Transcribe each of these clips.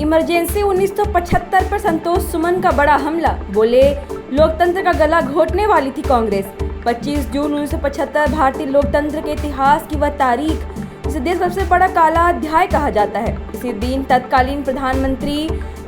Emergency 1975 पर संतोष सुमन का बड़ा हमला, बोले लोकतंत्र का गला घोटने वाली थी कांग्रेस। 25 जून 1975 भारतीय लोकतंत्र के इतिहास की वह तारीख जिसे देश का सबसे बड़ा काला अध्याय कहा जाता है। इसी दिन तत्कालीन प्रधानमंत्री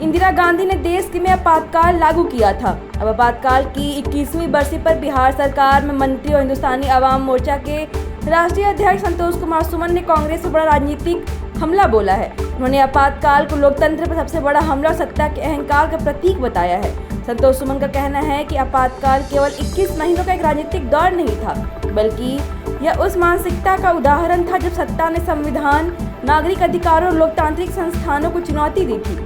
इंदिरा गांधी ने देश में आपातकाल लागू किया था। अब आपातकाल की 21वीं बरसी पर बिहार सरकार में मंत्री और हिंदुस्तानी अवाम मोर्चा के राष्ट्रीय अध्यक्ष संतोष कुमार सुमन ने कांग्रेस पर बड़ा राजनीतिक हमला बोला है। उन्होंने आपातकाल को लोकतंत्र पर सबसे बड़ा हमला और सत्ता के अहंकार का प्रतीक बताया है। संतोष सुमन का कहना है कि आपातकाल केवल 21 महीनों का एक राजनीतिक दौर नहीं था, बल्कि यह उस मानसिकता का उदाहरण था जब सत्ता ने संविधान, नागरिक अधिकारों और लोकतांत्रिक संस्थानों को चुनौती दी थी।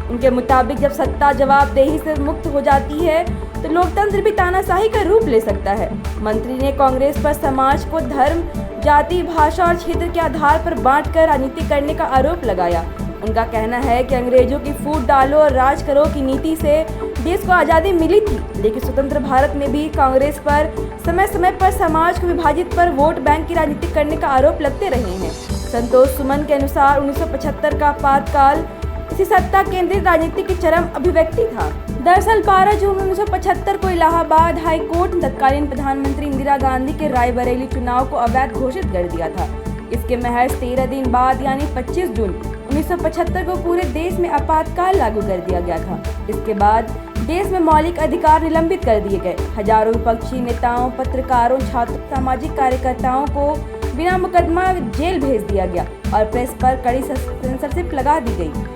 उनके मुताबिक जब सत्ता जवाबदेही से मुक्त हो जाती है तो लोकतंत्र भी तानाशाही का रूप ले सकता है। मंत्री ने कांग्रेस पर समाज को धर्म, जाति, भाषा और क्षेत्र के आधार पर बांटकर राजनीति करने का आरोप लगाया। उनका कहना है कि अंग्रेजों की फूट डालो और राज करो की नीति से देश को आज़ादी मिली थी, लेकिन स्वतंत्र भारत में भी कांग्रेस पर समय समय पर समाज को विभाजित पर वोट बैंक की राजनीति करने का आरोप लगते रहे हैं। संतोष सुमन के अनुसार 1975 का आपातकाल इसी सत्ता केंद्रित राजनीति की चरम अभिव्यक्ति था। दरअसल 12 जून 1975 को इलाहाबाद हाई कोर्ट ने तत्कालीन प्रधानमंत्री इंदिरा गांधी के रायबरेली चुनाव को अवैध घोषित कर दिया था। इसके महज 13 दिन बाद यानी 25 जून 1975 को पूरे देश में आपातकाल लागू कर दिया गया था। इसके बाद देश में मौलिक अधिकार निलंबित कर दिए गए। हजारों विपक्षी नेताओं, पत्रकारों, छात्रों, सामाजिक कार्यकर्ताओं को बिना मुकदमा जेल भेज दिया गया और प्रेस पर कड़ी सेंसरशिप लगा दी गई।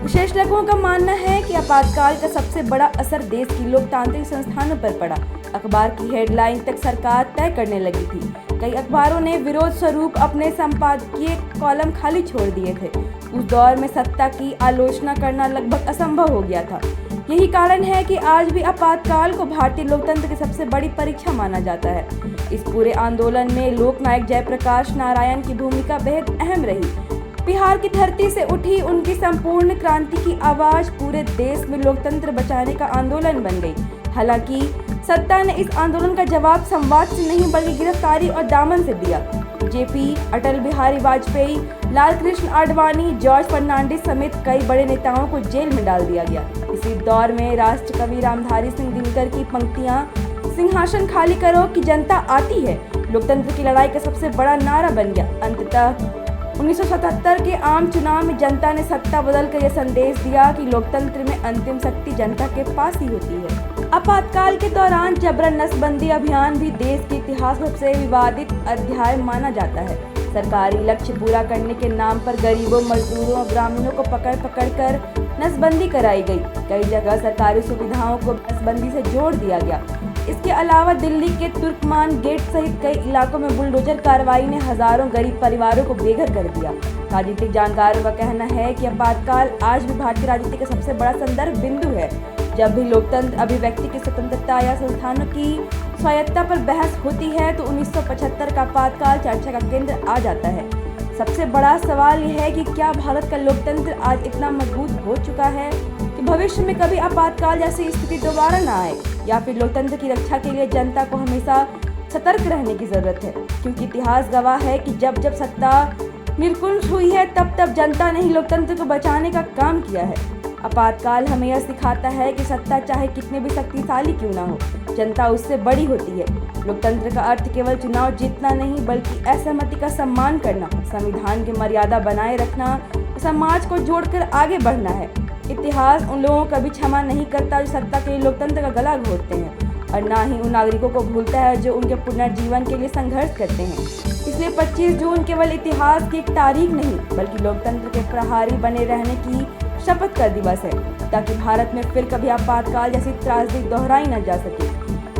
विशेषज्ञों का मानना है कि आपातकाल का सबसे बड़ा असर देश की लोकतांत्रिक संस्थानों पर पड़ा। अखबार की हेडलाइन तक सरकार तय करने लगी थी। कई अखबारों ने विरोध स्वरूप अपने संपादकीय कॉलम खाली छोड़ दिए थे। उस दौर में सत्ता की आलोचना करना लगभग असंभव हो गया था। यही कारण है कि आज भी आपातकाल को भारतीय लोकतंत्र की सबसे बड़ी परीक्षा माना जाता है। इस पूरे आंदोलन में लोकनायक जयप्रकाश नारायण की भूमिका बेहद अहम रही। बिहार की धरती से उठी उनकी संपूर्ण क्रांति की आवाज पूरे देश में लोकतंत्र बचाने का आंदोलन बन गई। हालांकि सत्ता ने इस आंदोलन का जवाब संवाद से नहीं बल्कि गिरफ्तारी और दामन से दिया। जेपी, अटल बिहारी वाजपेयी, लाल कृष्ण आडवाणी, जॉर्ज फर्नांडिस समेत कई बड़े नेताओं को जेल में डाल दिया गया। इसी दौर में राष्ट्रकवि रामधारी सिंह दिनकर की पंक्तियां सिंहासन खाली करो कि जनता आती है लोकतंत्र की लड़ाई का सबसे बड़ा नारा बन गया। अंततः 1977 के आम चुनाव में जनता ने सत्ता बदल कर यह संदेश दिया कि लोकतंत्र में अंतिम शक्ति जनता के पास ही होती है। आपातकाल के दौरान जबरन नसबंदी अभियान भी देश के इतिहास में सबसे विवादित अध्याय माना जाता है। सरकारी लक्ष्य पूरा करने के नाम पर गरीबों, मजदूरों और ग्रामीणों को पकड़ कर नसबंदी कराई गई। कई जगह सरकारी सुविधाओं को नसबंदी से जोड़ दिया गया। इसके अलावा दिल्ली के तुर्कमान गेट सहित कई इलाकों में बुलडोजर कार्रवाई ने हजारों गरीब परिवारों को बेघर कर दिया। राजनीतिक जानकारों का कहना है कि आपातकाल आज भी भारतीय राजनीति का सबसे बड़ा संदर्भ बिंदु है। जब भी लोकतंत्र, अभिव्यक्ति की स्वतंत्रता या संस्थानों की स्वायत्तता पर बहस होती है तो 1975 का आपातकाल चर्चा का केंद्र आ जाता है। सबसे बड़ा सवाल यह है कि क्या भारत का लोकतंत्र आज इतना मजबूत हो चुका है कि भविष्य में कभी आपातकाल जैसी स्थिति दोबारा न आए, या फिर लोकतंत्र की रक्षा के लिए जनता को हमेशा सतर्क रहने की जरूरत है, क्योंकि इतिहास गवाह है कि जब जब सत्ता निर्कुंठ हुई है तब तब जनता ने ही लोकतंत्र को बचाने का काम किया है। आपातकाल हमें यह सिखाता है कि सत्ता चाहे कितने भी शक्तिशाली क्यों ना हो, जनता उससे बड़ी होती है। लोकतंत्र का अर्थ केवल चुनाव जीतना नहीं बल्कि असहमति का सम्मान करना, संविधान की मर्यादा बनाए रखना, समाज को जोड़कर आगे बढ़ना है। इतिहास उन लोगों का भी क्षमा नहीं करता जो सत्ता के लिए लोकतंत्र का गला घोटते हैं, और ना ही उन नागरिकों को भूलता है जो उनके पुनर्जीवन के लिए संघर्ष करते हैं। इसलिए 25 जून केवल इतिहास की एक तारीख नहीं बल्कि लोकतंत्र के प्रहरी बने रहने की शपथ का दिवस है, ताकि भारत में फिर कभी आपातकाल जैसी त्रासदी दोहराई न जा सके।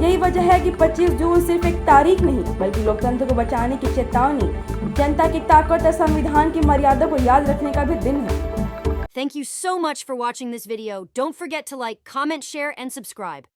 यही वजह है कि 25 जून सिर्फ एक तारीख नहीं बल्कि लोकतंत्र को बचाने की चेतावनी, जनता की ताकत और संविधान की मर्यादा को याद रखने का भी दिन है। Thank you so much for watching this video. Don't forget to like, comment, share, and subscribe.